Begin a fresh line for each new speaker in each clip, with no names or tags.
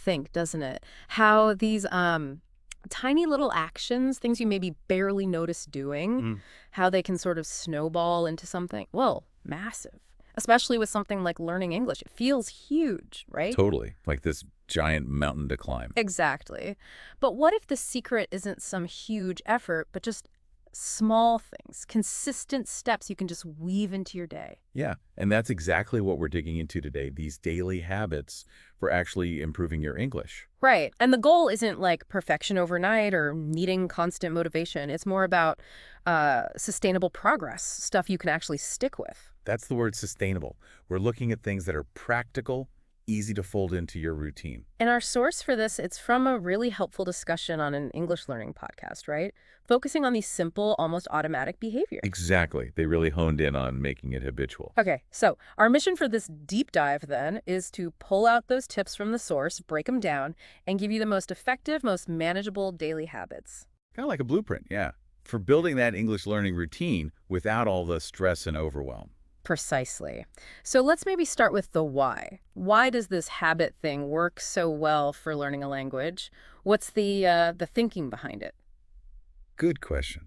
think, doesn't it? How these tiny little actions, things you maybe barely notice doing,
Mm,
how they can sort of snowball into something, well, massive. Especially with something like learning English. It feels huge, right?
totally. Like this giant mountain to climb.
Exactly. But what if the secret isn't some huge effort, but just small things, consistent steps you can just weave into your day?
Yeah, and that's exactly what we're digging into today, these daily habits for actually improving your English.
Right. And the goal isn't like perfection overnight or needing constant motivation. It's more about sustainable progress, stuff you can actually stick with.
That's the word sustainable. We're looking at things that are practical, easy to fold into your routine.
And our source for this, it's from a really helpful discussion on an English learning podcast, right? Focusing on these simple, almost automatic behaviors.
Exactly. They really honed in on making it habitual.
Okay, so our mission for this deep dive then is to pull out those tips from the source, break them down, and give you the most effective, most manageable daily habits.
Kind of like a blueprint, yeah, for building that English learning routine without all the stress and overwhelm.
Precisely. So let's maybe start with the why. Why does this habit thing work so well for learning a language? What's the thinking behind it?
Good question.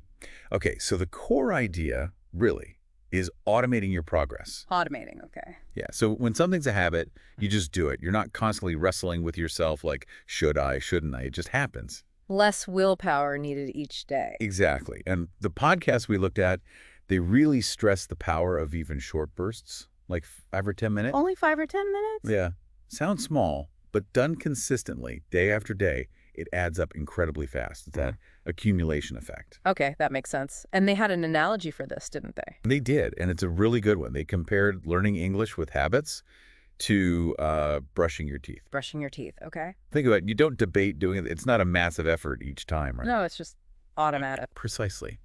Okay, so the core idea, really, is automating your progress.
Automating, okay.
Yeah, so when something's a habit, you just do it. You're not constantly wrestling with yourself like, should I, shouldn't I? It just happens.
Less willpower needed each day.
Exactly. And the podcast we looked at, they really stress the power of even short bursts, like 5 or 10 minutes.
Only 5 or 10 minutes?
Yeah. Sounds small, but done consistently, day after day, it adds up incredibly fast. It's that accumulation effect.
Okay, that makes sense. And they had an analogy for this, didn't they?
They did, and it's a really good one. They compared learning English with habits to brushing your teeth.
Brushing your teeth, okay?
Think about it. You don't debate doing it. It's not a massive effort each time, right?
No, it's just automatic.
Precisely.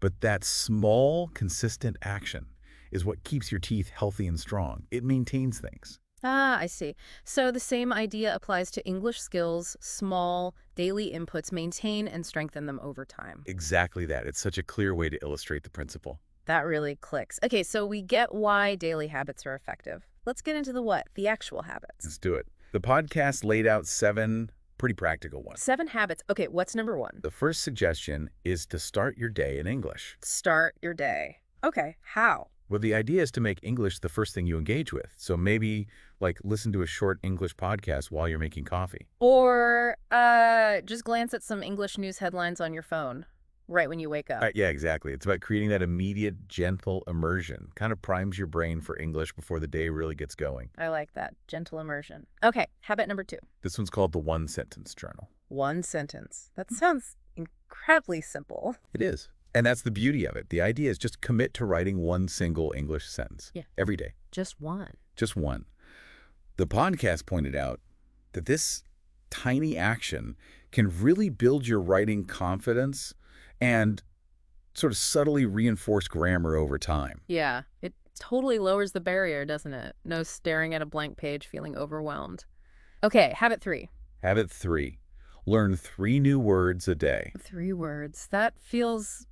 But that small, consistent action is what keeps your teeth healthy and strong. It maintains things.
Ah, I see. So the same idea applies to English skills. Small, daily inputs maintain and strengthen them over time.
Exactly that. It's such a clear way to illustrate the principle.
That really clicks. Okay, so we get why daily habits are effective. Let's get into the what, the actual habits.
Let's do it. The podcast laid out 7 pretty practical ones.
7 habits. Okay, what's number 1?
The first suggestion is to start your day in English.
Start your day. Okay, how?
Well, the idea is to make English the first thing you engage with. So maybe like listen to a short English podcast while you're making coffee.
Or just glance at some English news headlines on your phone right when you wake up.
Yeah, exactly. It's about creating that immediate, gentle immersion. Kind of primes your brain for English before the day really gets going.
I like that. Gentle immersion. Okay, habit number 2.
This one's called the one-sentence journal.
1 sentence. That sounds incredibly simple.
It is. And that's the beauty of it. The idea is just commit to writing one single English sentence every day.
Just one.
Just one. The podcast pointed out that this tiny action can really build your writing confidence and sort of subtly reinforce grammar over time.
Yeah, it totally lowers the barrier, doesn't it? No staring at a blank page feeling overwhelmed. Okay, habit 3.
Habit 3, learn 3 new words a day.
3 words. That feels,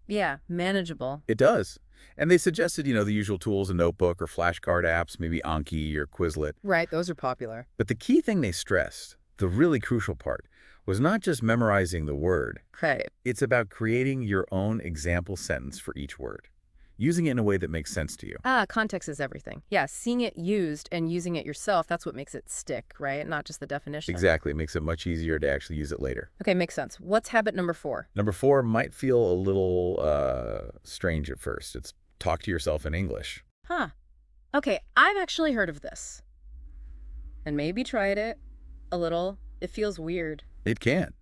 yeah, manageable.
It does. And they suggested, the usual tools, a notebook or flashcard apps, maybe Anki or Quizlet.
Right, those are popular.
But the key thing they stressed, the really crucial part, was not just memorizing the word.
Right.
It's about creating your own example sentence for each word, using it in a way that makes sense to you.
Context is everything. Yeah, seeing it used and using it yourself, that's what makes it stick, right? Not just the definition.
Exactly. It makes it much easier to actually use it later.
Okay, makes sense. What's habit number 4?
Number 4 might feel a little strange at first. It's talk to yourself in English.
Huh. Okay, I've actually heard of this. And maybe tried it a little. It feels weird.
It can.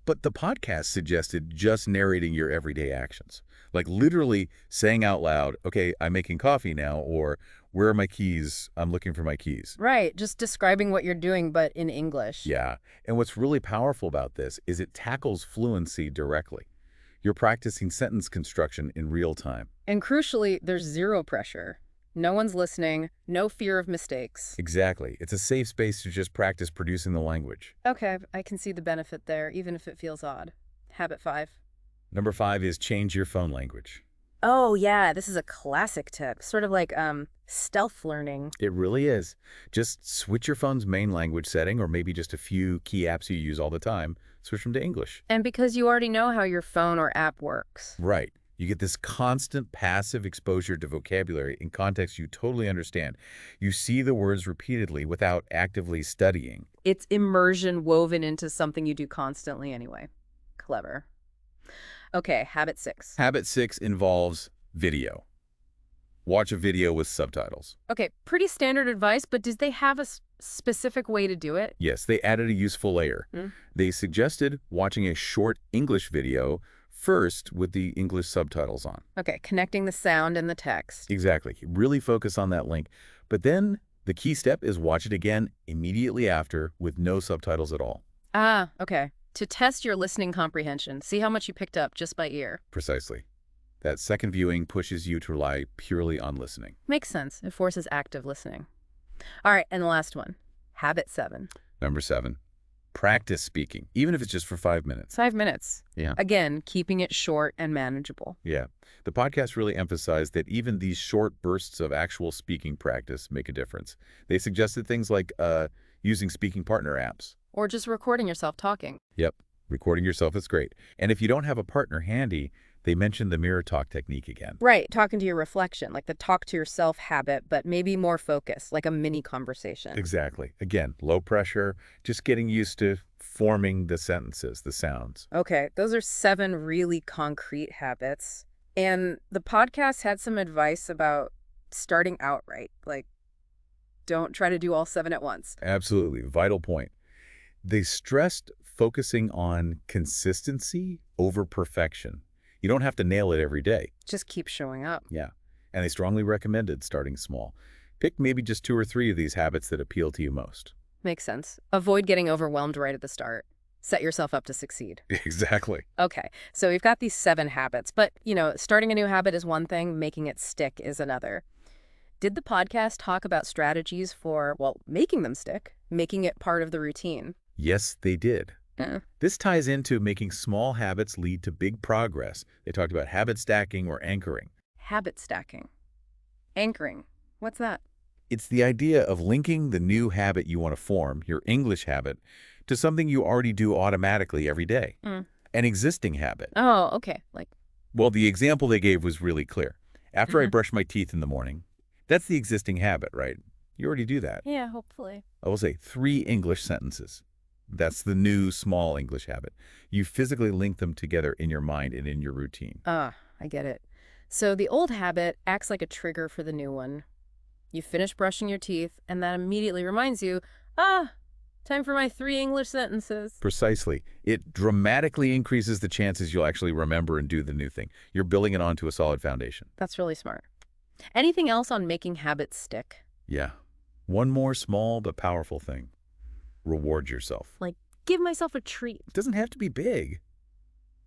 But the podcast suggested just narrating your everyday actions. Like literally saying out loud, okay, I'm making coffee now, or where are my keys? I'm looking for my keys.
Right, just describing what you're doing, but in English.
Yeah. And what's really powerful about this is it tackles fluency directly. You're practicing sentence construction in real time.
And crucially, there's 0 pressure. No one's listening, no fear of mistakes.
Exactly. It's a safe space to just practice producing the language.
Okay, I can see the benefit there, even if it feels odd. Habit 5.
Number 5 is change your phone language.
Oh, yeah, this is a classic tip. Sort of like stealth learning.
It really is. Just switch your phone's main language setting, or maybe just a few key apps you use all the time. Switch them to English.
And because you already know how your phone or app works.
Right. You get this constant passive exposure to vocabulary in contexts you totally understand. You see the words repeatedly without actively studying.
It's immersion woven into something you do constantly anyway. Clever. Okay, habit 6.
Habit 6 involves video. Watch a video with subtitles.
Okay, pretty standard advice, but did they have a specific way to do it?
Yes, they added a useful layer. They suggested watching a short English video first with the English subtitles on.
Okay, connecting the sound and the text.
Exactly. Really focus on that link. But then the key step is watch it again immediately after with no subtitles at all.
Ah, okay. To test your listening comprehension, see how much you picked up just by ear.
Precisely. That second viewing pushes you to rely purely on listening.
Makes sense. It forces active listening. All right, and the last one, habit 7.
Number 7, practice speaking, even if it's just for 5 minutes.
5 minutes.
Yeah.
Again, keeping it short and manageable.
Yeah. The podcast really emphasized that even these short bursts of actual speaking practice make a difference. They suggested things like using speaking partner apps.
Or just recording yourself talking.
Yep. Recording yourself is great. And if you don't have a partner handy, they mentioned the mirror talk technique again.
Right, talking to your reflection, like the talk to yourself habit, but maybe more focused, like a mini conversation.
Exactly. Again, low pressure, just getting used to forming the sentences, the sounds.
Okay, those are 7 really concrete habits. And the podcast had some advice about starting out right. Like, don't try to do all 7 at once.
Absolutely. Vital point. They stressed focusing on consistency over perfection. You don't have to nail it every day.
Just keep showing up.
Yeah. And they strongly recommended starting small. Pick maybe just 2 or 3 of these habits that appeal to you most.
Makes sense. Avoid getting overwhelmed right at the start. Set yourself up to succeed.
Exactly.
Okay, so we've got these 7 habits, but, starting a new habit is one thing, making it stick is another. Did the podcast talk about strategies for, making them stick, making it part of the routine?
Yes, they did.
Yeah.
This ties into making small habits lead to big progress. They talked about habit stacking or anchoring.
Habit stacking. Anchoring. What's that?
It's the idea of linking the new habit you want to form, your English habit, to something you already do automatically every day. An existing habit.
Oh, okay.
Well, the example they gave was really clear. After I brush my teeth in the morning, that's the existing habit, right? You already do that.
Yeah, hopefully.
I will say 3 English sentences. That's the new small English habit. You physically link them together in your mind and in your routine.
Ah, I get it. So the old habit acts like a trigger for the new one. You finish brushing your teeth, and that immediately reminds you, time for my 3 English sentences.
Precisely. It dramatically increases the chances you'll actually remember and do the new thing. You're building it onto a solid foundation.
That's really smart. Anything else on making habits stick?
Yeah. One more small but powerful thing. Reward yourself.
Like, give myself a treat.
It doesn't have to be big.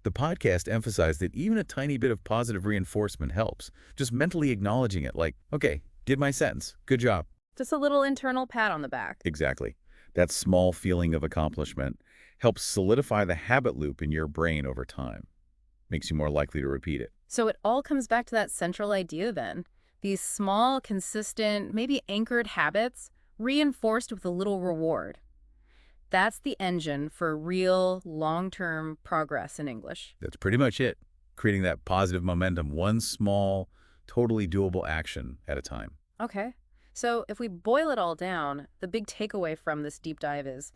The podcast emphasized that even a tiny bit of positive reinforcement helps. Just mentally acknowledging it, like, okay, did my sentence. Good job.
Just a little internal pat on the back.
Exactly. That small feeling of accomplishment helps solidify the habit loop in your brain over time. Makes you more likely to repeat it.
So it all comes back to that central idea then. These small, consistent, maybe anchored habits reinforced with a little reward. That's the engine for real, long-term progress in English.
That's pretty much it. Creating that positive momentum, one small, totally doable action at a time.
Okay. So if we boil it all down, the big takeaway from this deep dive is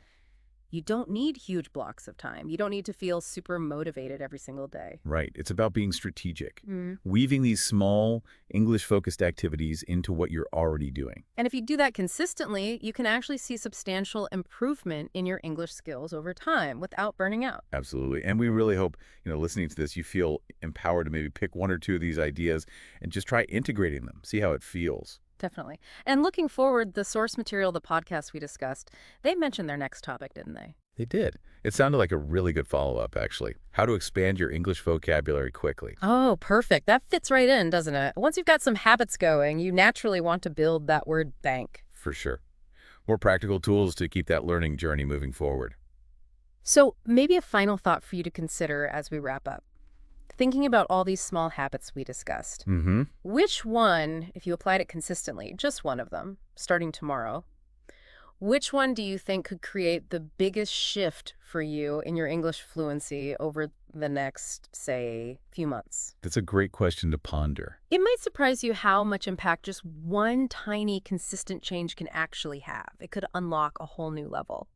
you don't need huge blocks of time. You don't need to feel super motivated every single day.
Right. It's about being strategic, weaving these small English-focused activities into what you're already doing.
And if you do that consistently, you can actually see substantial improvement in your English skills over time without burning out.
Absolutely. And we really hope, listening to this, you feel empowered to maybe pick 1 or 2 of these ideas and just try integrating them. See how it feels.
Definitely. And looking forward, the source material, the podcast we discussed, they mentioned their next topic, didn't they?
They did. It sounded like a really good follow-up, actually. How to expand your English vocabulary quickly.
Oh, perfect. That fits right in, doesn't it? Once you've got some habits going, you naturally want to build that word bank.
For sure. More practical tools to keep that learning journey moving forward.
So maybe a final thought for you to consider as we wrap up. Thinking about all these small habits we discussed,
Mm-hmm.
which one, if you applied it consistently, just one of them, starting tomorrow, which one do you think could create the biggest shift for you in your English fluency over the next, say, few months?
That's a great question to ponder.
It might surprise you how much impact just one tiny, consistent change can actually have. It could unlock a whole new level.